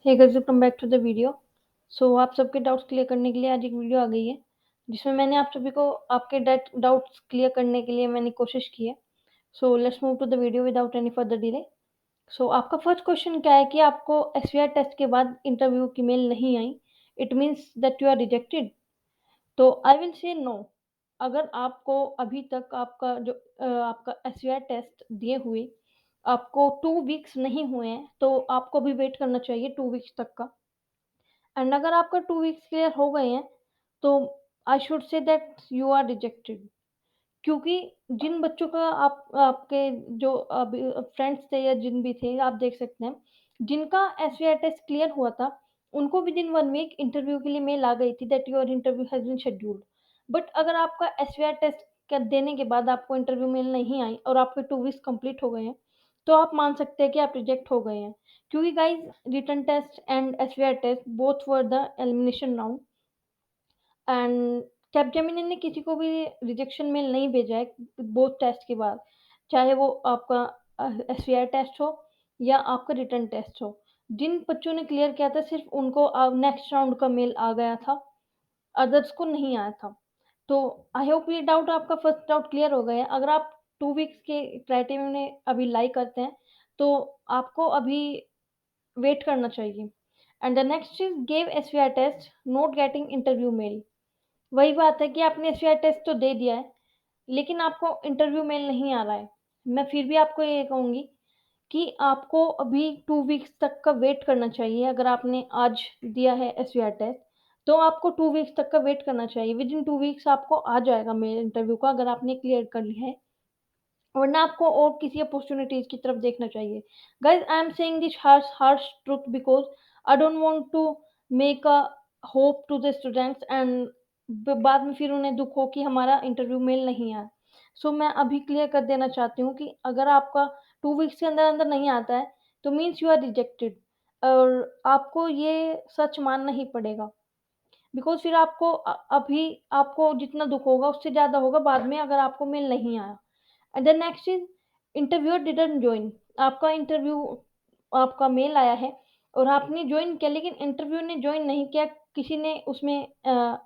Hey guys welcome back to the video. आप सबके doubts clear करने के लिए आज एक वीडियो आ गई है, जिसमें मैंने आप सभी को आपके डाउट्स क्लियर करने के लिए मैंने कोशिश की है। Let's move to the video without any further delay. आपका फर्स्ट क्वेश्चन क्या है कि आपको एसवीआई टेस्ट के बाद इंटरव्यू की मेल नहीं आई, it means that you are rejected. तो आई विल से नो। अगर आपको अभी तक आपका एसवीआई टेस्ट दिए हुए आपको 2 वीक्स नहीं हुए हैं, तो आपको अभी वेट करना चाहिए 2 वीक्स तक का। एंड अगर आपका 2 वीक्स क्लियर हो गए हैं, तो I should say that you are rejected. क्योंकि जिन बच्चों का आपके जो अभी फ्रेंड्स थे या जिन भी थे, आप देख सकते हैं, जिनका एसवीआई टेस्ट क्लियर हुआ था, उनको विदिन 1 वीक इंटरव्यू के लिए मेल आ गई थी that your interview has been scheduled. But अगर आपका एसवीआई टेस्ट देने के बाद आपको इंटरव्यू मेल नहीं आई और आपके 2 वीक्स कंप्लीट हो गए हैं, तो आप मान सकते हैं कि आप रिजेक्ट हो गए हैं। क्योंकि guys, written test and SVI test both were the elimination round, and Capgemini ने किसी को भी रिजेक्शन मेल नहीं भेजा है बोथ टेस्ट के बाद, चाहे वो आपका एसवीआई टेस्ट हो या आपका रिटन टेस्ट हो। जिन बच्चों ने क्लियर किया था, सिर्फ उनको नेक्स्ट राउंड का मेल आ गया था, अदर्स को नहीं आया था। तो आई होप ये डाउट आपका फर्स्ट डाउट क्लियर हो गया है। अगर आप 2 वीक्स के क्राइटेरिया में अभी लाई करते हैं, तो आपको अभी वेट करना चाहिए। And the next is give SVI test, not getting interview mail. वही बात है कि आपने एसवीआई टेस्ट तो दे दिया है, लेकिन आपको इंटरव्यू मेल नहीं आ रहा है। मैं फिर भी आपको ये कहूँगी कि आपको अभी 2 वीक्स तक का वेट करना चाहिए। अगर आपने आज दिया है एसवीआई टेस्ट, तो आपको 2 वीक्स तक का वेट करना चाहिए। विदिन 2 वीक्स आपको आ जाएगा मेल इंटरव्यू का, अगर आपने क्लियर कर लिया है। वरना आपको और किसी अपॉर्च्युनिटीज़ की तरफ देखना चाहिए। Guys, I am saying this harsh harsh truth because I don't want to make a hope to the students and बाद में फिर उन्हें दुःख हो कि हमारा इंटरव्यू मेल नहीं आया। मैं अभी क्लियर कर देना चाहती हूँ कि अगर आपका 2 वीक्स के अंदर-अंदर नहीं आता है, तो मीन्स यू आर रिजेक्टेड, और आपको ये सच मानना ही पड़ेगा। बिकॉज़ फिर अभी आपको जितना दुःख होगा, उससे ज़्यादा होगा बाद में, अगर आपको मेल नहीं आया। And the next is interviewer didn't join. आपका इंटरव्यू आपका मेल आया है और आपने जॉइन किया, लेकिन इंटरव्यू ने जॉइन नहीं किया, किसी ने उसमें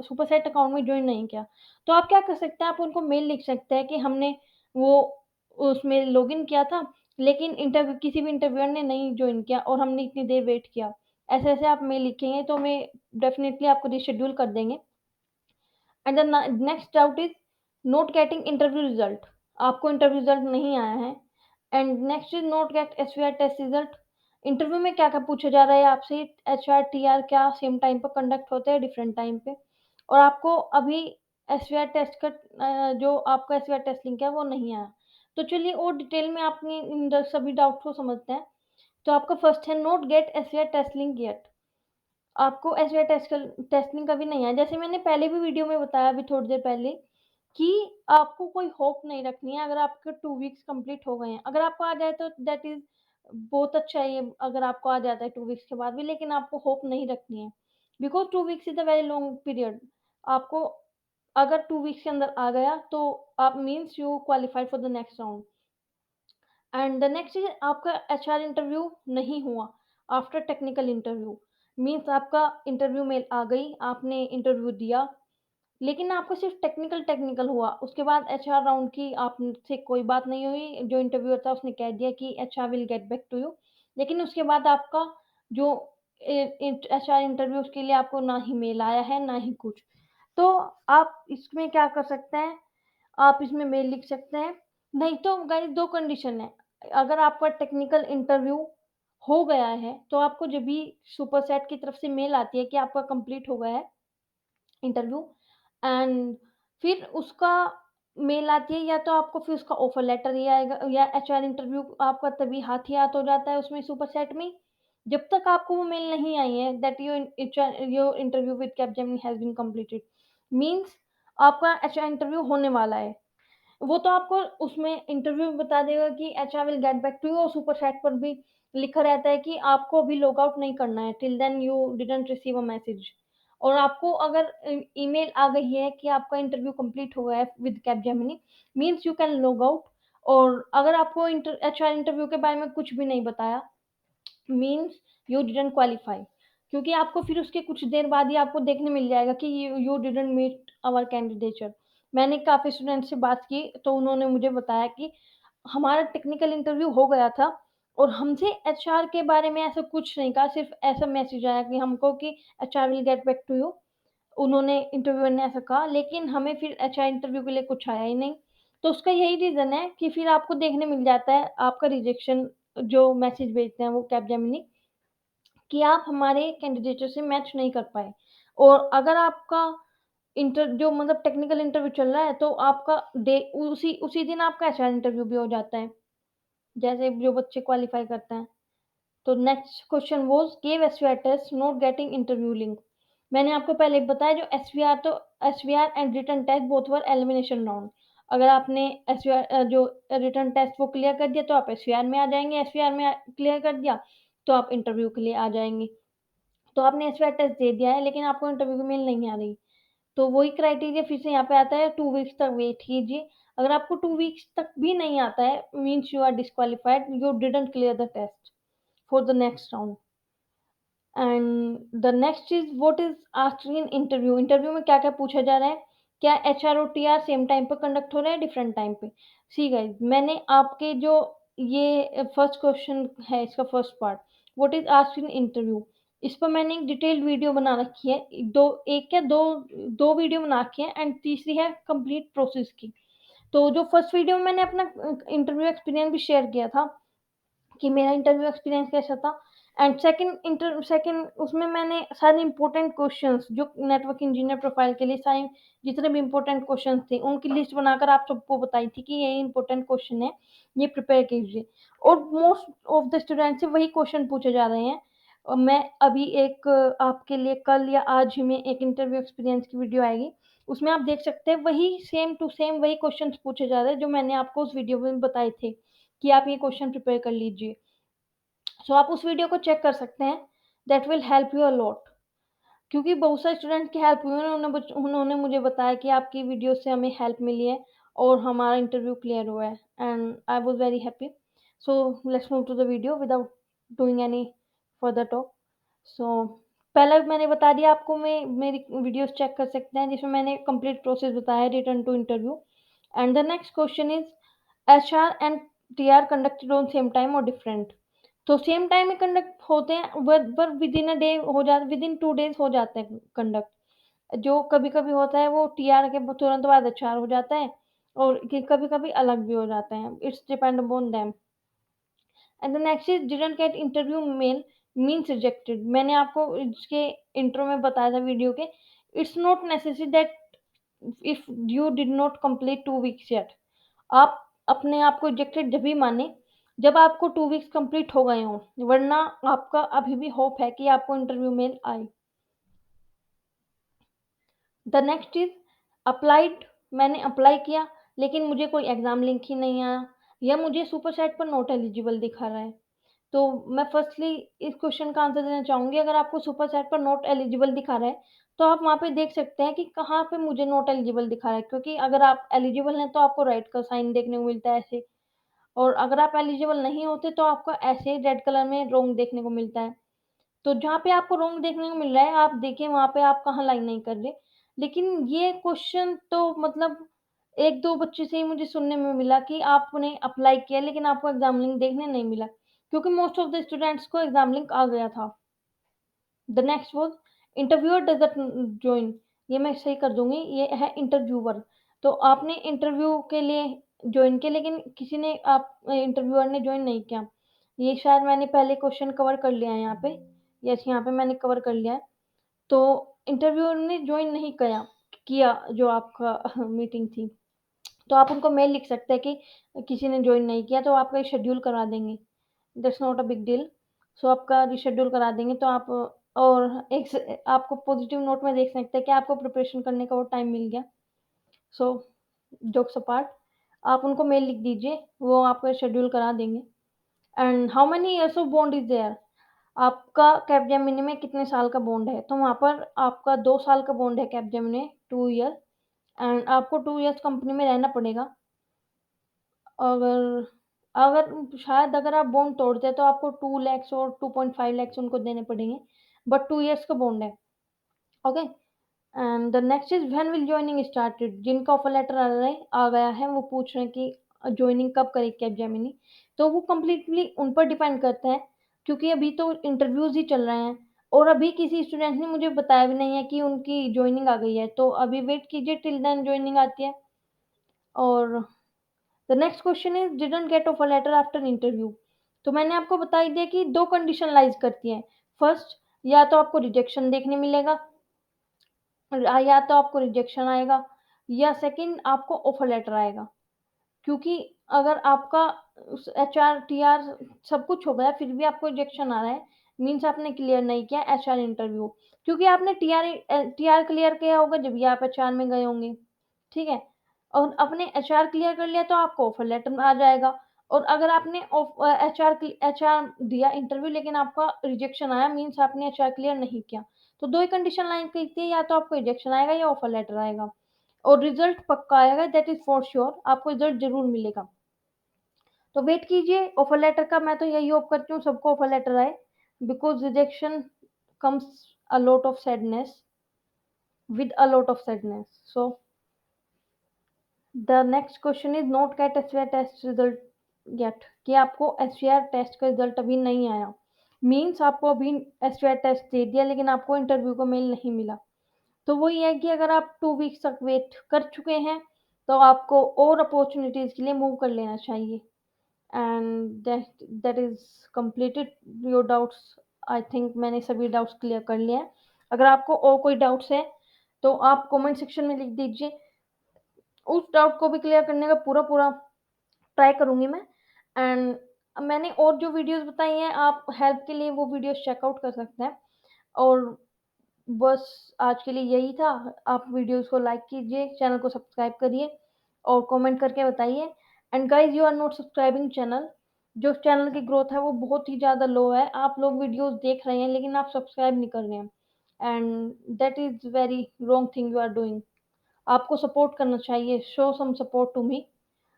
सुपरसेट अकाउंट में जॉइन नहीं किया। तो आप क्या कर सकते हैं, आप उनको मेल लिख सकते हैं कि हमने वो उसमें लॉगिन किया था, लेकिन इंटरव्यू किसी भी इंटरव्यूअर ने नहीं जॉइन किया और हमने इतनी देर वेट किया। ऐसे-ऐसे आप मेल लिखेंगे, तो मैं डेफ़िनिटली आपको रीशेड्यूल कर देंगे। And the next doubt is not getting interview result. आपको इंटरव्यू रिज़ल्ट नहीं आया है। And next is not get SVI test result. Interview में क्या-क्या पूछा जा रहा है आपसे, एचआर, टीआर क्या सेम टाइम पर कंडक्ट होते हैं, डिफरेंट टाइम पे? और आपको अभी एसवीआई टेस्ट का जो आपका एसवीआई टेस्ट लिंक है, वो नहीं आया। तो चलिए और डिटेल में अपनी इन सभी डाउट्स को समझते हैं। तो आपका फर्स्ट है not get SVI test link yet. आपको एसवीआई टेस्ट लिंक अभी नहीं आया। जैसे मैंने पहले भी वीडियो में बताया अभी थोड़ी देर पहले, कि आपको कोई होप नहीं रखनी है। अगर आपके 2 वीक्स कंप्लीट हो गए हैं, अगर आपको आ जाए तो दैट इज़ बहुत अच्छा है, ये अगर आपको आ जाता है 2 वीक्स के बाद भी, लेकिन आपको होप नहीं रखनी है। Because 2 weeks is a very long period. आपको अगर 2 वीक्स के अंदर आ गया, तो आप means you qualified for the next round. And the next is आपका एचआर इंटरव्यू नहीं हुआ आफ्टर टेक्निकल इंटरव्यू। मीन्स आपका इंटरव्यू मेल आ गई, आपने इंटरव्यू दिया, लेकिन आपका सिर्फ टेक्निकल हुआ। उसके बाद एचआर राउंड की आपसे कोई बात नहीं हुई। जो इंटरव्यूअर था, उसने कह दिया कि HR will get back to you. लेकिन उसके बाद आपका जो एचआर इंटरव्यू, उसके लिए आपको ना ही मेल आया है, ना ही कुछ। तो आप इसमें क्या कर सकते हैं, आप इसमें मेल लिख सकते हैं। नहीं तो गाइस, 2 कंडीशन है। अगर आपका टेक्निकल इंटरव्यू हो गया है, तो आपको जब भी सुपरसेट की तरफ से मेल आती है कि आपका कंप्लीट हो गया है इंटरव्यू, एंड फिर उसका मेल आती है, या तो आपको फिर उसका ऑफर लेटर ही आएगा, या एचआर इंटरव्यू आपका तभी हाथ ही हाथ हो जाता है उसमें सुपरसेट में। जब तक आपको वो मेल नहीं आई है that your interview with Capgemini has been completed, means आपका एचआर इंटरव्यू होने वाला है। वो तो आपको उसमें इंटरव्यू में बता देगा कि HR will get back to you, और सुपरसेट पर भी लिखा रहता है कि आपको अभी लॉग आउट नहीं करना है till then you didn't receive a message. और आपको अगर ईमेल आ गई है कि आपका इंटरव्यू कंप्लीट हो गया है with Capgemini, means you can log out. और अगर आपको एचआर इंटरव्यू के बारे में कुछ भी नहीं बताया, मीन्स यू डिडन्ट क्वालीफाई, क्योंकि आपको फिर उसके कुछ देर बाद ही आपको देखने मिल जाएगा कि you didn't meet our candidature. मैंने काफ़ी स्टूडेंट से बात की, तो उन्होंने मुझे बताया कि हमारा टेक्निकल इंटरव्यू हो गया था और हमसे एचआर के बारे में ऐसा कुछ नहीं कहा, सिर्फ़ ऐसा मैसेज आया कि हमको कि HR will get back to you. उन्होंने इंटरव्यूअर ने ऐसा कहा, लेकिन हमें फिर एचआर इंटरव्यू के लिए कुछ आया ही नहीं। तो उसका यही रीज़न है कि फिर आपको देखने मिल जाता है आपका रिजेक्शन, जो मैसेज भेजते हैं वो कैपजेमिनी, कि आप हमारे कैंडिडेटर से मैच नहीं कर पाए। और अगर आपका जो मतलब टेक्निकल इंटरव्यू चल रहा है, तो आपका डे उसी उसी दिन आपका एचआर इंटरव्यू भी हो जाता है, जैसे जो बच्चे क्वालीफाई करते हैं। तो next question was give SVR test not getting interview link. मैंने आपको पहले बताया, जो SVR and written test both were elimination round. अगर आपने जो रिटन टेस्ट वो क्लियर कर दिया तो आप एसवीआर में आ जाएँगे, एसवीआर में क्लियर कर दिया तो आप इंटरव्यू के लिए आ जाएँगे। तो आपने एसवीआर टेस्ट दे दिया है, लेकिन आपको इंटरव्यू की मेल नहीं आ रही। तो वही क्राइटेरिया फिर से यहाँ पे आता है, 2 वीक्स तक वेट कीजिए। अगर आपको 2 वीक्स तक भी नहीं आता है, means you are disqualified, you didn't clear the test for the next round. And the next is what is asked in interview. Interview में क्या-क्या पूछा जा रहा है? क्या एचआर और टीआर सेम टाइम पे कंडक्ट हो रहा है, डिफरेंट टाइम पे? सी गाइस, मैंने आपके जो ये फर्स्ट क्वेश्चन है, इसका first part, what is asked in interview, इस पर मैंने एक डिटेल्ड वीडियो बना रखी है। 2 1 या 2 वीडियो बना रखी है एंड तीसरी है कंप्लीट प्रोसेस की। तो जो फर्स्ट वीडियो में मैंने अपना इंटरव्यू एक्सपीरियंस भी शेयर किया था कि मेरा इंटरव्यू एक्सपीरियंस कैसा था, एंड सेकंड उसमें मैंने सारे इंपॉर्टेंट क्वेश्चंस जो नेटवर्क इंजीनियर प्रोफाइल के लिए सारे जितने भी इंपॉर्टेंट क्वेश्चंस थे, उनकी लिस्ट बनाकर आप सबको बताई थी कि ये इंपॉर्टेंट क्वेश्चन है, ये प्रिपेयर कीजिए। और मोस्ट ऑफ द स्टूडेंट से वही क्वेश्चन पूछे जा रहे हैं। मैं अभी एक आपके लिए कल या आज ही में एक इंटरव्यू एक्सपीरियंस की वीडियो आएगी, उसमें आप देख सकते हैं वही सेम टू सेम वही क्वेश्चंस पूछे जा रहे हैं जो मैंने आपको उस वीडियो में बताए थे कि आप ये क्वेश्चन प्रिपेयर कर लीजिए। सो आप उस वीडियो को चेक कर सकते हैं, that will help you a lot. क्योंकि बहुत सारे स्टूडेंट की हेल्प हुई है, उन्होंने मुझे बताया कि आपकी वीडियो से हमें हेल्प मिली है और हमारा इंटरव्यू क्लियर हुआ है, and I was very happy. So let's move to the video without doing any further talk. So पहला मैंने बता दिया आपको, मैं मेरी वीडियोज़ चेक कर सकते हैं जिसमें मैंने कंप्लीट प्रोसेस बताया है return to interview. And the next question is HR and TR conducted on same time और डिफरेंट। तो सेम टाइम में कंडक्ट होते हैं, पर विदिन अ डे हो जाते, विदिन 2 डेज़ हो जाते हैं कंडक्ट। जो कभी-कभी होता है वो टीआर के तुरंत बाद एचआर हो जाता है और कि कभी-कभी अलग भी हो जाते हैं। It's depend upon them. And the next is didn't get interview mail means rejected. मैंने आपको इसके इंट्रो में बताया था वीडियो के, it's not necessary that if you did not complete 2 weeks yet. आप अपने आप को रिजेक्टेड जभी माने जब आपको 2 वीक्स कंप्लीट हो गए हों, वरना आपका अभी भी होप है कि आपको इंटरव्यू मेल आए। The next is applied. मैंने अप्लाई किया, लेकिन मुझे कोई एग्ज़ाम लिंक ही नहीं आया, या मुझे सुपरसेट पर नॉट एलिजिबल दिखा रहा है। तो मैं फर्स्टली इस क्वेश्चन का आंसर देना चाहूँगी, अगर आपको सुपरसेट पर नॉट एलिजिबल दिखा रहा है, तो आप वहाँ पे देख सकते हैं कि कहाँ पे मुझे नॉट एलिजिबल दिखा रहा है, क्योंकि अगर आप एलिजिबल हैं तो आपको राइट का साइन देखने को मिलता है ऐसे, और अगर आप एलिजिबल नहीं होते तो आपको ऐसे रेड कलर में रोंग देखने को मिलता है। तो जहाँ पे आपको रोंग देखने को मिल रहा है, आप देखिए वहाँ पे आप कहाँ लाइन नहीं कर रहे। लेकिन ये क्वेश्चन तो मतलब 1-2 बच्चे से ही मुझे सुनने में मिला कि आपने अप्लाई किया लेकिन आपको एग्ज़ाम लिंक देखने नहीं मिला, क्योंकि मोस्ट ऑफ द स्टूडेंट्स को एग्ज़ाम लिंक आ गया था। The next was interviewer doesn't join. ये मैं सही कर दूँगी, ये है इंटरव्यूअर। तो आपने इंटरव्यू के लिए जॉइन किया, लेकिन किसी ने इंटरव्यूअर ने जॉइन नहीं किया। ये शायद मैंने पहले क्वेश्चन कवर कर लिया है यहाँ पे। यस, यहाँ पे मैंने कवर कर लिया है। तो इंटरव्यूअर ने जॉइन नहीं किया किया जो आपका मीटिंग थी। तो आप उनको मेल लिख सकते हैं कि किसी ने जॉइन नहीं किया, तो आपका शेड्यूल करवा देंगे। That's not a big deal. So आपका रिशेड्यूल करा देंगे, तो आप और एक स आपको पॉज़िटिव नोट में देख सकते हैं कि आपको प्रिपरेशन करने का वो टाइम मिल गया। सो जोक्स अपार्ट, आप उनको मेल लिख दीजिए, वो आपका शेड्यूल करा देंगे। And how many years of bond is there? आपका कैपजेमिनी में कितने साल का बॉन्ड है? तो वहाँ पर आपका 2 साल का बॉन्ड है कैपजेमिनी, 2 ईयर, एंड आपको 2 इयर्स कंपनी में रहना पड़ेगा। अगर अगर आप बॉन्ड तोड़ते हैं तो आपको 2 लैक्स और 2.5 लैक्स उनको देने पड़ेंगे, बट 2 इयर्स का बॉन्ड है, okay? And the next is when will joining started? जिनका ऑफर लेटर आ गया है, वो पूछ रहे हैं कि जॉइनिंग कब करें कैपजेमिनी? तो वो कंप्लीटली उन पर डिपेंड करता है, क्योंकि अभी तो इंटरव्यूज़ ही चल रहे हैं और अभी किसी स्टूडेंट ने मुझे बताया भी नहीं है कि उनकी जॉइनिंग आ गई है, तो अभी वेट कीजिए टिल देन जॉइनिंग आती है। और the next question is didn't get offer letter after interview. तो मैंने आपको बता ही दिया कि 2 कंडीशन लाइज़ करती हैं। फर्स्ट, या तो आपको रिजेक्शन देखने मिलेगा, या तो आपको रिजेक्शन आएगा, या सेकंड आपको ऑफर लेटर आएगा। क्योंकि अगर आपका एचआर, टीआर सब कुछ हो गया फिर भी आपको रिजेक्शन आ रहा है, मीन्स आपने क्लियर नहीं किया एचआर इंटरव्यू। क्योंकि आपने टीआर क्लियर किया होगा जब आप एचआर में गए होंगे, ठीक है? और आपने एचआर क्लियर कर लिया तो आपको ऑफर लेटर आ जाएगा। और अगर आपने एचआर दिया इंटरव्यू लेकिन आपका रिजेक्शन आया, मीन्स आपने एचआर क्लियर नहीं किया। तो 2 ही कंडीशन लाइन कहती है, या तो आपको रिजेक्शन आएगा या ऑफर लेटर आएगा। और रिजल्ट पक्का आएगा, दैट इज़ फॉर श्योर, आपको रिजल्ट ज़रूर मिलेगा। तो वेट कीजिए ऑफर लेटर का, मैं तो यही होप करती हूँ सबको ऑफर लेटर आए, because rejection comes a lot of sadness, with a lot of sadness. So the next question is not get SVI test result yet, कि आपको एसवीआई टेस्ट का रिजल्ट अभी नहीं आया। मीन्स आपको अभी एसवीआई टेस्ट दे दिया लेकिन आपको इंटरव्यू का मेल नहीं मिला। तो वही है कि अगर आप 2 वीक्स तक वेट कर चुके हैं, तो आपको और अपॉर्च्युनिटीज़ के लिए मूव कर लेना चाहिए। And that is completed your doubts. I think मैंने सभी डाउट्स क्लियर कर लिए हैं। अगर आपको और कोई डाउट्स है, तो आप कमेंट सेक्शन में लिख दीजिए। उस डाउट को भी क्लियर करने का पूरा-पूरा ट्राई करूँगी मैं। एंड मैंने और जो वीडियोज़ बताई हैं, आप हेल्प के लिए वो वीडियोज़ चेकआउट कर सकते हैं। और बस आज के लिए यही था। आप वीडियोज़ को लाइक कीजिए, चैनल को सब्सक्राइब करिए और कमेंट करके बताइए। And guys, you are not subscribing channel. जो चैनल की ग्रोथ है वो बहुत ही ज़्यादा लो है। आप लोग वीडियोज़ देख रहे हैं लेकिन आप सब्सक्राइब नहीं कर रहे हैं, and that is very wrong thing you are doing. आपको सपोर्ट करना चाहिए, show some support to me.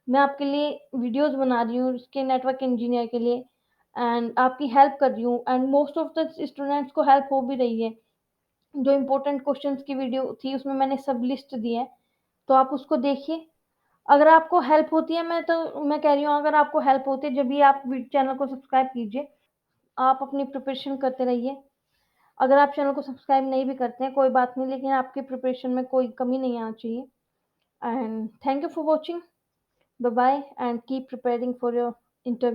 मैं आपके लिए वीडियोज़ बना रही हूँ इसके नेटवर्क इंजीनियर के लिए, एंड आपकी हेल्प कर रही हूँ, and most of the students को हेल्प हो भी रही है। जो इम्पोर्टेंट क्वेश्चंस की वीडियो थी उसमें मैंने सब लिस्ट दी है, तो आप उसको देखिए। अगर आपको हेल्प होती है, मैं कह रही हूँ, अगर आपको हेल्प होती है जब भी आप चैनल को सब्सक्राइब कीजिए। आप अपनी प्रिपरेशन करते रहिए। अगर आप चैनल को सब्सक्राइब नहीं भी करते हैं कोई बात नहीं, लेकिन आपकी प्रिपरेशन में कोई कमी नहीं आना चाहिए। And thank you for watching. Bye bye and keep preparing for your interview.